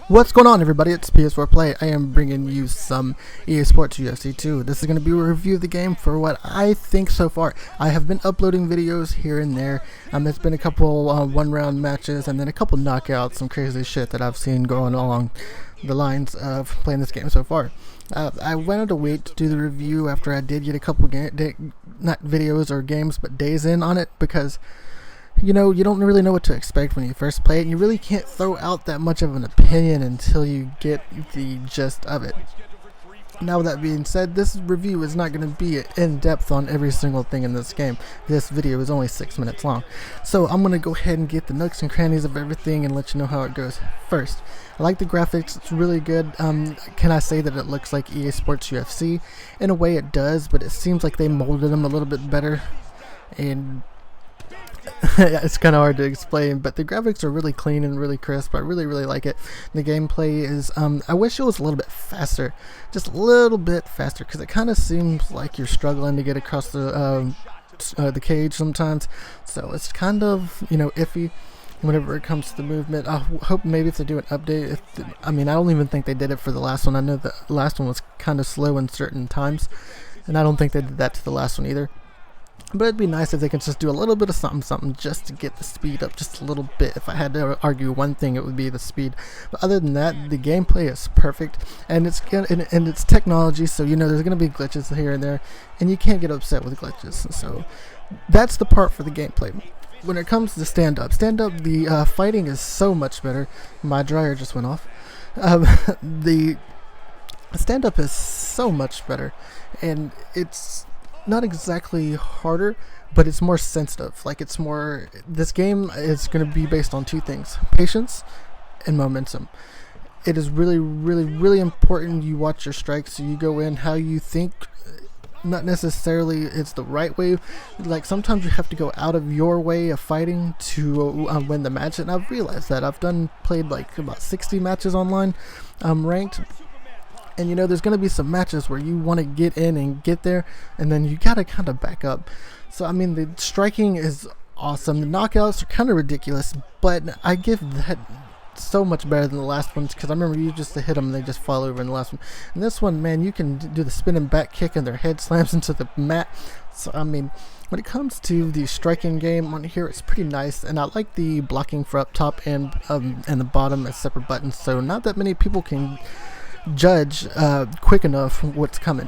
What's going on, everybody? It's PS4 Play. I am bringing you some EA Sports UFC 2. This is going to be a review of the game for what I think so far. I have been uploading videos here and there. There's been a couple one-round matches and then a couple knockouts, some crazy shit that I've seen going along the lines of playing this game so far. I wanted to wait to do the review after I did get a couple not videos or games, but days in on it, because you don't really know what to expect when you first play it, and you really can't throw out that much of an opinion until you get the gist of it. Now, with that being said, this review is not going to be in-depth on every single thing in this game. This video is only 6 minutes long. So I'm going to go ahead and get the nooks and crannies of everything and let you know how it goes. First, I like the graphics. It's really good. Can I say that it looks like EA Sports UFC? In a way it does, but it seems like they molded them a little bit better. And it's kind of hard to explain, but the graphics are really clean and really crisp. I really like it. The gameplay is I wish it was a little bit faster, just a little bit faster, because it kind of seems like you're struggling to get across the cage sometimes, so it's kind of iffy whenever it comes to the movement. I hope maybe if they do an update, I don't even think they did it for the last one. I know the last one was kind of slow in certain times, and I don't think they did that to the last one either. But it'd be nice if they could just do a little bit of something just to get the speed up just a little bit. If I had to argue one thing, it would be the speed. But other than that, the gameplay is perfect, and it's technology, so there's going to be glitches here and there, and you can't get upset with glitches. So that's the part for the gameplay. When it comes to stand-up, the fighting is so much better. My dryer just went off. The stand-up is so much better, and it's not exactly harder, but it's more sensitive. This game is going to be based on two things: patience and momentum. It is really important you watch your strikes, so you go in how you think, not necessarily it's the right way. Like, sometimes you have to go out of your way of fighting to win the match, and I've realized that. I've played like about 60 matches online, ranked. And there's going to be some matches where you want to get in and get there, and then you got to kind of back up. So, the striking is awesome. The knockouts are kind of ridiculous, but I give that so much better than the last ones, because I remember you just to hit them and they just fall over in the last one. And this one, man, you can do the spinning back kick and their head slams into the mat. So, when it comes to the striking game on here, it's pretty nice, and I like the blocking for up top and the bottom as separate buttons, so not that many people can judge quick enough what's coming.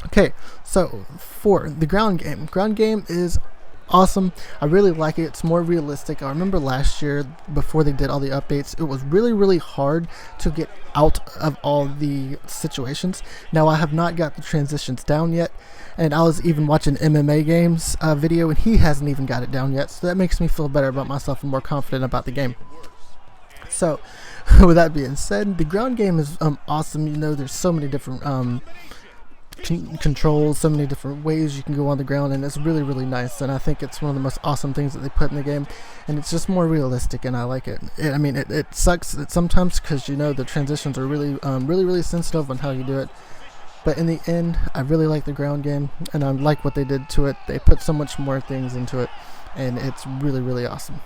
Okay, so for the ground game is awesome. I really like it. It's more realistic. I remember last year, before they did all the updates, it was really hard to get out of all the situations. Now, I have not got the transitions down yet, and I was even watching MMA Games video, and he hasn't even got it down yet, so that makes me feel better about myself and more confident about the game. So, with that being said, the ground game is awesome. There's so many different controls, so many different ways you can go on the ground, and it's really nice. And I think it's one of the most awesome things that they put in the game, and it's just more realistic, and I like it. It sucks that sometimes, because the transitions are really sensitive on how you do it. But in the end, I really like the ground game, and I like what they did to it. They put so much more things into it, and it's really awesome.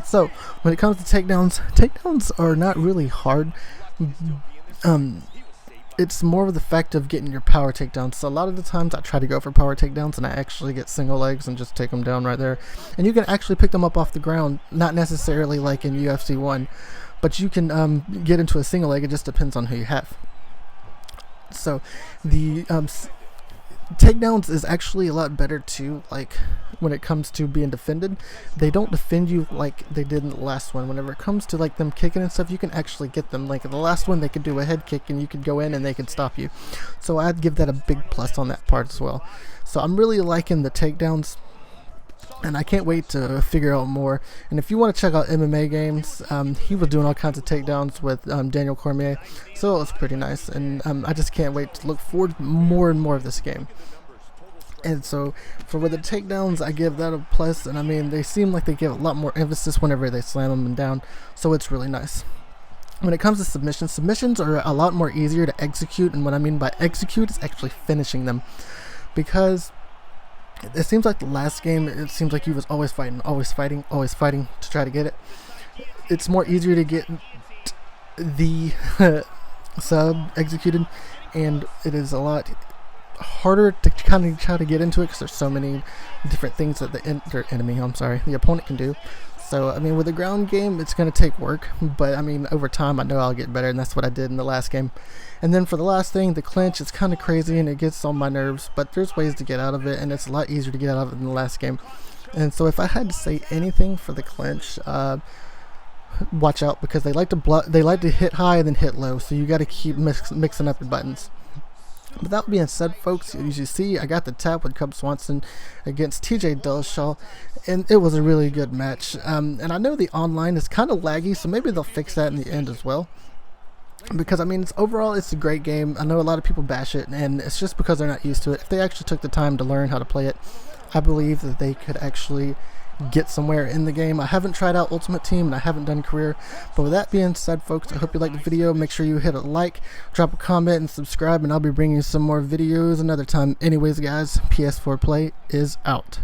So, when it comes to takedowns are not really hard. It's more of the fact of getting your power takedowns. So a lot of the times I try to go for power takedowns, and I actually get single legs and just take them down right there. And you can actually pick them up off the ground, not necessarily like in UFC 1, but you can get into a single leg. It just depends on who you have. So the takedowns is actually a lot better too. Like, when it comes to being defended, they don't defend you like they did in the last one. Whenever it comes to like them kicking and stuff, you can actually get them. Like the last one, they could do a head kick and you could go in and they could stop you. So I'd give that a big plus on that part as well. So I'm really liking the takedowns, and I can't wait to figure out more. And if you want to check out MMA Games, he was doing all kinds of takedowns with Daniel Cormier, so it was pretty nice. And I just can't wait to look forward to more and more of this game. And so for the takedowns, I give that a plus. And they seem like they give a lot more emphasis whenever they slam them down, so it's really nice. When it comes to submissions are a lot more easier to execute, and what I mean by execute is actually finishing them, because it seems like the last game, it seems like he was always fighting to try to get it. It's more easier to get the sub executed, and it is a lot harder to kind of try to get into it because there's so many different things that the opponent can do. So I mean, with the ground game, it's going to take work, but I mean, over time I know I'll get better, and that's what I did in the last game. And then for the last thing, the clinch, it's kind of crazy and it gets on my nerves, but there's ways to get out of it, and it's a lot easier to get out of it than the last game. And so if I had to say anything for the clinch, watch out, because they like to hit high and then hit low, so you got to keep mixing up your buttons. But that being said, folks, as you see, I got the tap with Cub Swanson against TJ Dillashaw, and it was a really good match. And I know the online is kind of laggy, so maybe they'll fix that in the end as well. Because I mean, overall it's a great game. I know a lot of people bash it, and it's just because they're not used to it. If they actually took the time to learn how to play it, I believe that they could actually get somewhere in the game. I haven't tried out Ultimate Team and I haven't done career, but with that being said, folks, I hope you liked the video. Make sure you hit a like, drop a comment, and subscribe, and I'll be bringing you some more videos another time. Anyways, guys, PS4 Play is out.